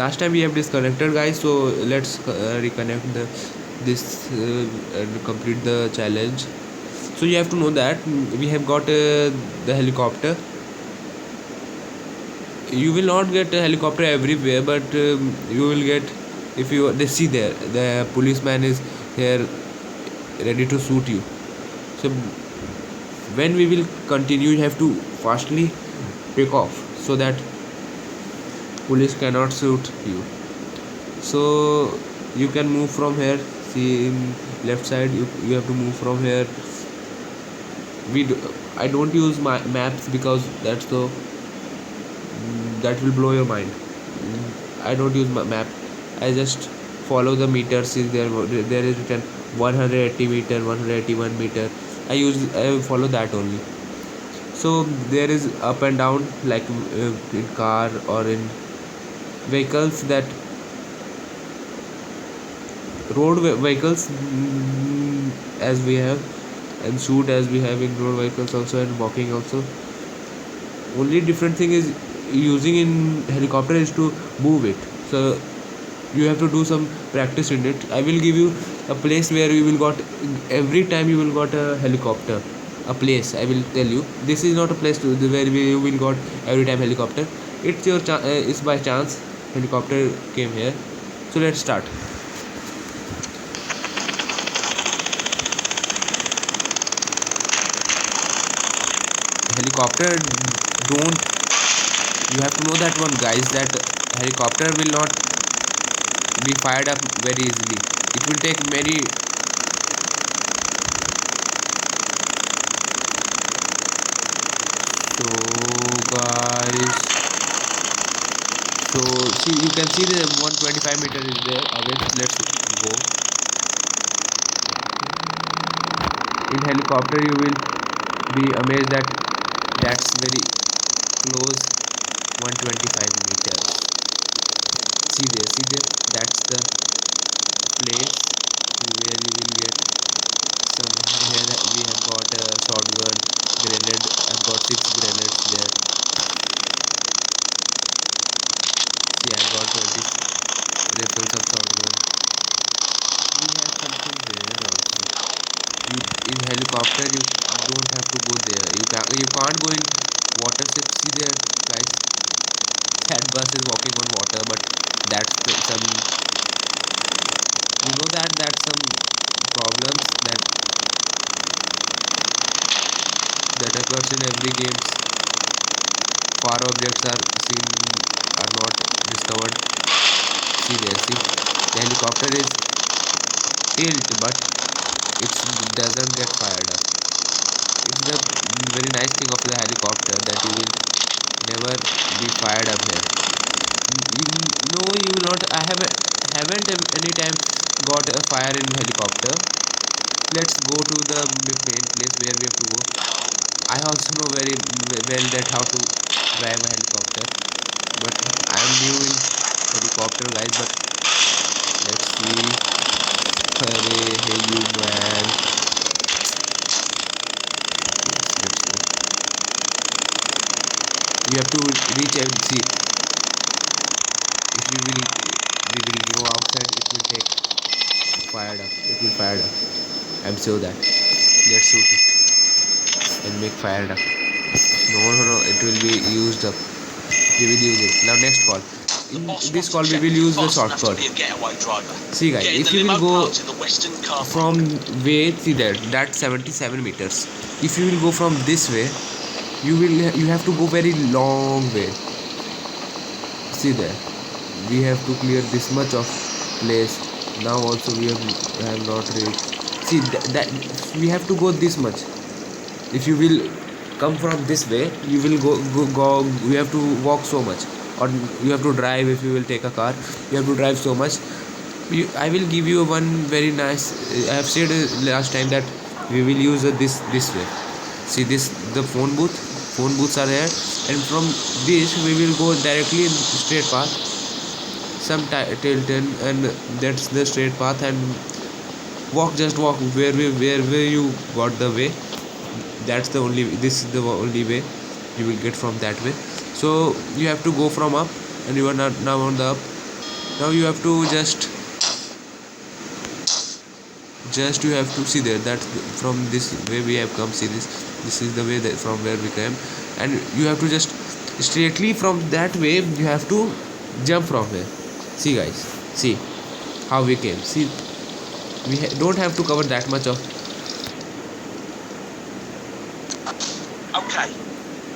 last time we have disconnected, guys, so let's reconnect this and complete the challenge. So you have to know that we have got the helicopter. You will not get a helicopter everywhere, but you will get, if you they see there the policeman is here ready to shoot you. So when we will continue, you have to fastly take off so that police cannot shoot you. So you can move from here. See, in left side you have to move from here. I don't use my maps because that will blow your mind. I don't use my map. I just follow the meters. See, there is written 180 meter, 181 meter. I follow that only. So there is up and down, like in car or in vehicles, that road vehicles, as we have, and shoot as we have in road vehicles also, and walking also. Only different thing is using in helicopter is to move it. So you have to do some practice in it. I will give you a place where you will got, every time you will got a helicopter. A place I will tell you. This is not a place where you will got every time helicopter. It's your it's by chance helicopter came here. So let's start. Helicopter don't, you have to know that one, guys, that helicopter will not be fired up very easily. It will take many. So guys, so see, you can see the 125 meter is there away. Let's go. In helicopter you will be amazed that that's very close, 125 meters. See there, that's the place where you will get some. Here we have got a shotgun, grenade. I've got 6 grenades there. See, I've got 20 rifles of shotgun. We have something there also. In helicopter you don't have to go there. You can't go in water. See there, guys, that bus is walking on water, but that's some, you know, that's some problems that occurs in every games. Far objects are seen, are not discovered. See there, see, the helicopter is tilt, but it doesn't get fired up. It's the very nice thing of the helicopter, that you will never be fired up here. No, you will not. I haven't any time got a fire in helicopter. Let's go to the main place where we have to go. I also know very well that how to drive a helicopter, but I am new in helicopter, guys. But let's see. Hey you man. Let's go. You have to reach and see. If we will go outside, it will take fired up. It will fire up. I'm sure that. Let's shoot it and make fired up. No. It will be used up. We will use it. Now next call. In this call we will use the shortcut. See guys, if you will go from way, see there, that's 77 meters. If you will go from this way, you have to go very long way. See there, we have to clear this much of place. Now also we have not reached. See that we have to go this much. If you will come from this way, you will go. You have to walk so much, or you have to drive. If you will take a car, you have to drive so much. I will give you one very nice. I have said last time that we will use this way. See this, the phone booths are here, and from this we will go directly in straight path. Some tilt, and that's the straight path, and just walk where you got the way. That's the only, this is the only way you will get from that way. So you have to go from up, and you are not now on the up. Now you have to just you have to see there that from this way we have come. See this is the way that from where we came, and you have to just straightly from that way you have to jump from here. See guys, see how we came. See, we don't have to cover that much of. Okay.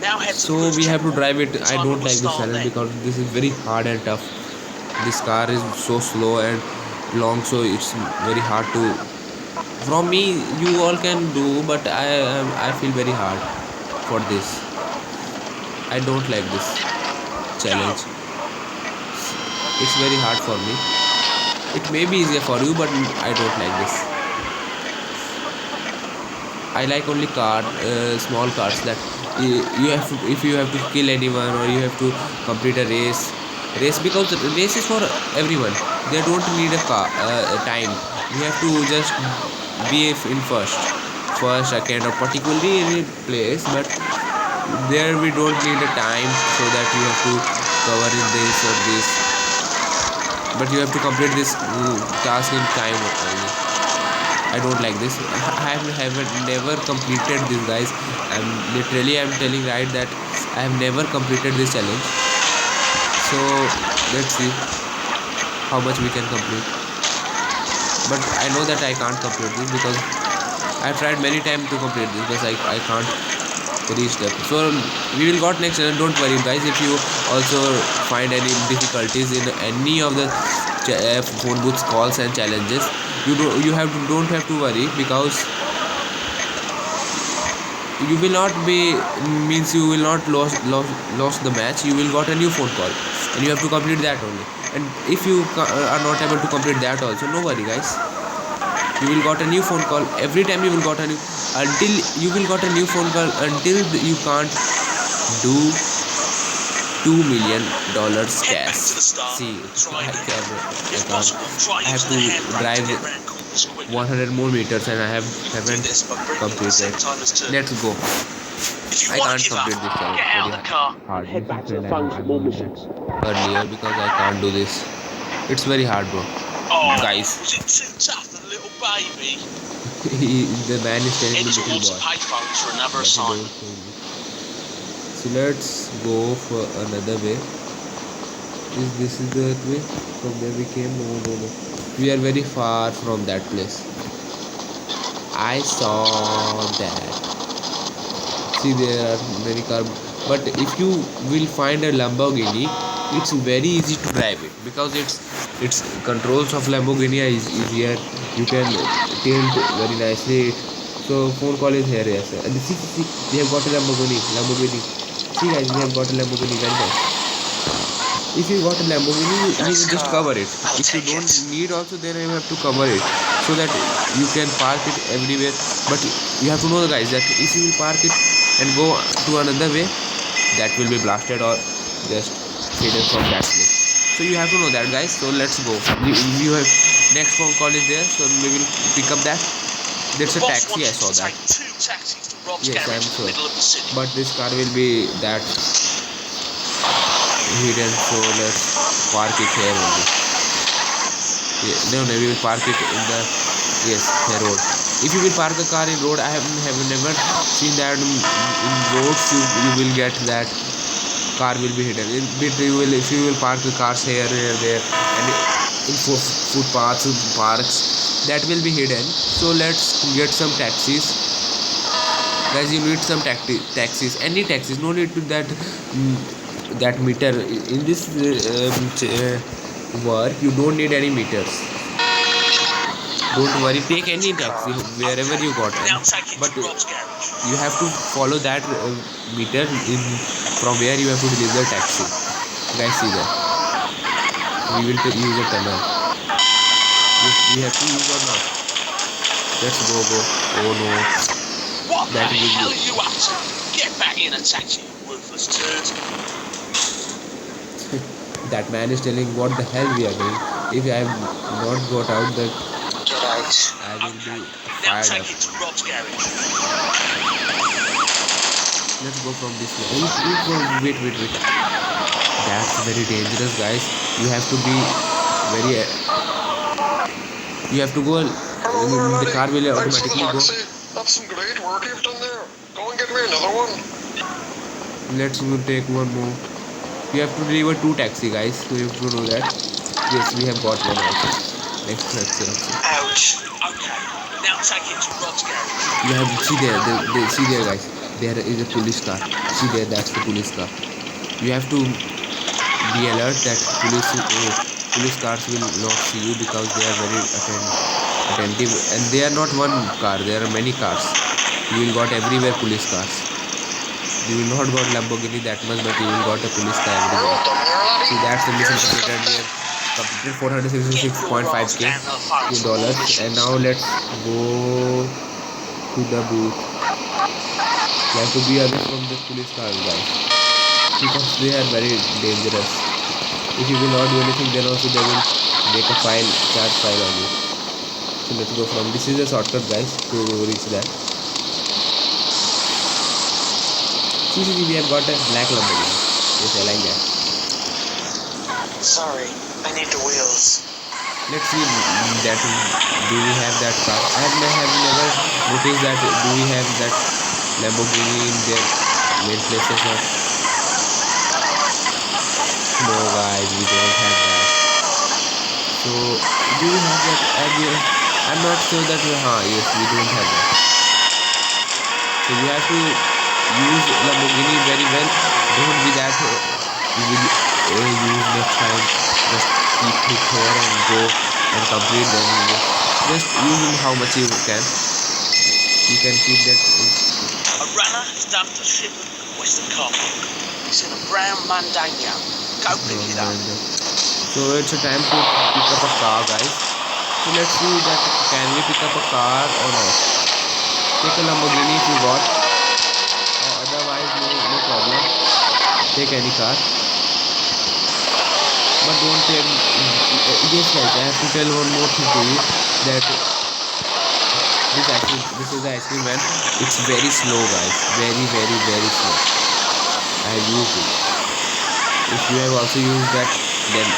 Now head to So the we have to checkpoint. drive it. The I timer don't will like this start challenge then. because this is very hard and tough. This car is so slow and long, so it's very hard to. From me, you all can do, but I feel very hard for this. I don't like this Go. challenge. It's very hard for me. It may be easier for you, but I don't like this. I like only small cars that you have to, if you have to kill anyone or you have to complete a race because the race is for everyone. They don't need a time. We have to just be in first, second, or particularly any place, but there we don't need a time so that you have to cover in this or this. But you have to complete this task in time only. I don't like this. I haven't never completed this, guys. I'm telling right that I have never completed this challenge. So let's see how much we can complete. But I know that I can't complete this because I've tried many times to complete this, but I can't reach that. So we will got next challenge. Don't worry, guys. If you also find any difficulties in any of the phone booths calls and challenges, don't have to worry because you will not be means you will not lost the match. You will got a new phone call and you have to complete that only. And if you are not able to complete that also, no worry, guys. You will got a new phone call every time. You will got a new until you will got a new phone call until you can't do $2 million Head back cash. to the start. See, Try I again. can't. If possible, try I have using the to handbrake to drive get round corners quicker. 100 more meters and I Do haven't this by braking at the same completed. time as turning. Let's go. If you I want can't to give up, complete this challenge. get out of Very the car hard. and head back to the Friend, phone for more missions. earlier because I can't do this. It's very hard, bro. Oh, Guys, was it too tough, the little baby? the man is telling Head me little towards boy. the payphones for another But he don't assignment. show me. So let's go for another way. This is the way from where we came? No. We are very far from that place. I saw that. See, there are many cars, but if you will find a Lamborghini, it's very easy to drive it because it's controls of Lamborghini is easier. You can tilt very nicely. So phone call is here, yes. And see, we have got a Lamborghini. See guys, we have got a Lamborghini, very nice. If you got a Lamborghini, you will just cover it. If you don't need also, then you have to cover it so that you can park it everywhere. But you have to know, guys, that if you will park it and go to another way, that will be blasted or just hidden from that place. So you have to know that, guys. So let's go. You have next phone call is there, so we will pick up that. There's a taxi. I saw that. Two taxis to Rob's Yes, I'm garage in sure. the middle of the city. But this car will be that hidden, so let's park it here only. No, we will park it in the the road. If you will park the car in road, I have never seen that in roads you will get that car will be hidden. If you will park the cars here there and in footpaths, parks, that will be hidden. So let's get some taxis. Guys, you need some taxis, any taxis. No need to that meter in this work. You don't need any meters. Don't worry, take any taxi wherever you got Now it, take it but to Rob's garage. you have to follow that meter in from where you have to deliver the taxi. Guys, see that we will use a tunnel. We have to use or not. Let's go. Oh no. What That the will hell be- are you up to? Get back in a taxi, you worthless turd. That man is telling what the hell we are doing. If I have not got out, that Get out. I will be Now fired take up. it to Rob's garage. Let's go from this way. Wait. That's very dangerous, guys. You have to be very. You have to go. Hello there, The laddie. car will Thanks for the automatically go. taxi. That's some great work you've done there. Go and get me another one. Let's go take one more. We have to deliver 2 taxi, guys. So you have to know that. Yes, we have got one also. Next taxi also. Ouch. Okay. Now take it to Rod's garage. You have see there. See there, guys. There is a police car. See there. That's the police car. You have to be alert that police cars will not see you because they are very attentive, and they are not one car. There are many cars. You will got everywhere police cars. You will not got Lamborghini that much, but you will got a police car Well everywhere. done there, laddie. See, that's the mission Here's completed. We have completed Get your ass 466.5k down the phone for more dollars, missions. and now let's go to the booth. You have to be away from the police cars, guys, because they are very dangerous. If you will not do anything, then also they will make a charge file on you. So let's go from. This is a shortcut, guys, to reach that. See, we have got a black Lamborghini. Yes, I like that. Sorry, I need the wheels. Let's see that. Do we have that car? I have never noticed that. Do we have that Lamborghini in their main places? Or no, guys, we don't have that. So do we have that? I'm not sure that. Yes, we don't have that. So you have to use Lamborghini very well. Don't be that. You will use next time. Just keep it here and go and complete. Then just use it how much you can. You can keep that. A runner has dumped a shipment at Western Carpet. It's in a brown Mundania. Go pick it up. So it's a time to pick up a car, guys. So let's see that can we pick up a car or not. Take a Lamborghini if you got. Or otherwise no problem. Take any car. But don't take. Yes, guys, I have to tell one more thing to you that this is the ice cream van. It's very slow, guys. Very slow. I have used it. If you have also used that, then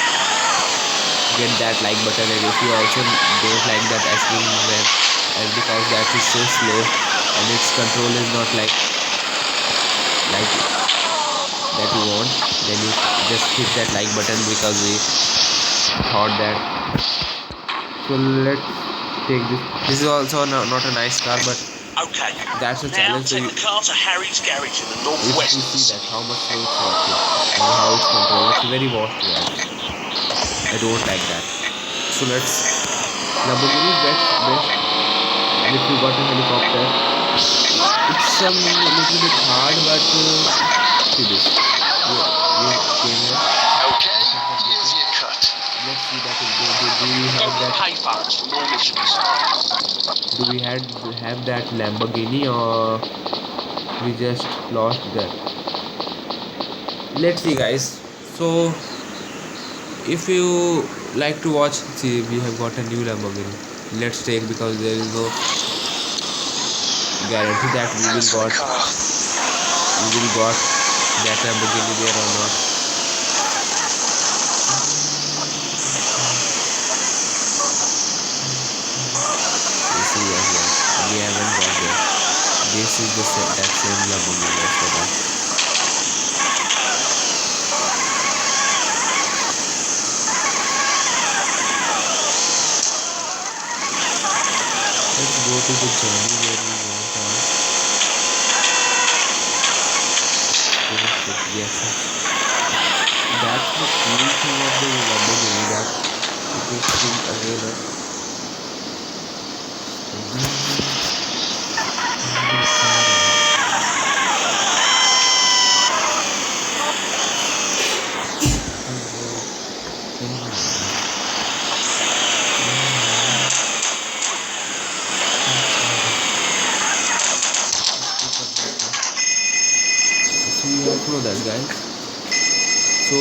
get that like button, and if you also don't like that ice cream van, and because that is so slow and its control is not like that you want, then you just hit that like button because we thought that. So let's take this. This is also not a nice car, but Okay. that's a Now challenge. So take you, the car to Harry's garage in the if you northwest. see that how much slow it's working and how it's controlled, it's very vast, guys. I don't like that. So let's. Lamborghini is best. And if you got a helicopter, it's some little bit hard, but see this. You came here. Okay, here's your cut. Let's see that. Do we Go have to that? payphones for more missions. Do we have that Lamborghini, or we just lost that? Let's see, guys. So if you like to watch, see, we have got a new Lamborghini. Let's take, because there is no guarantee that we Thanks will for the got car. that Lamborghini there or not. You see, yes, we haven't got there. This is that same Lamborghini. Let's go back. Let's go to the journey where we want yes. That's the cool thing of the Lamborghini, that it is still available. So you have to know that, guys. So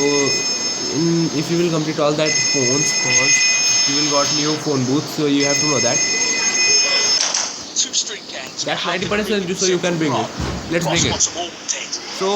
if you will complete all that phones, you will got new phone booth. So you have to know that. 2 street gangs. That's 90%, so you can bring it. Let's bring it. Boss wants them all dead. So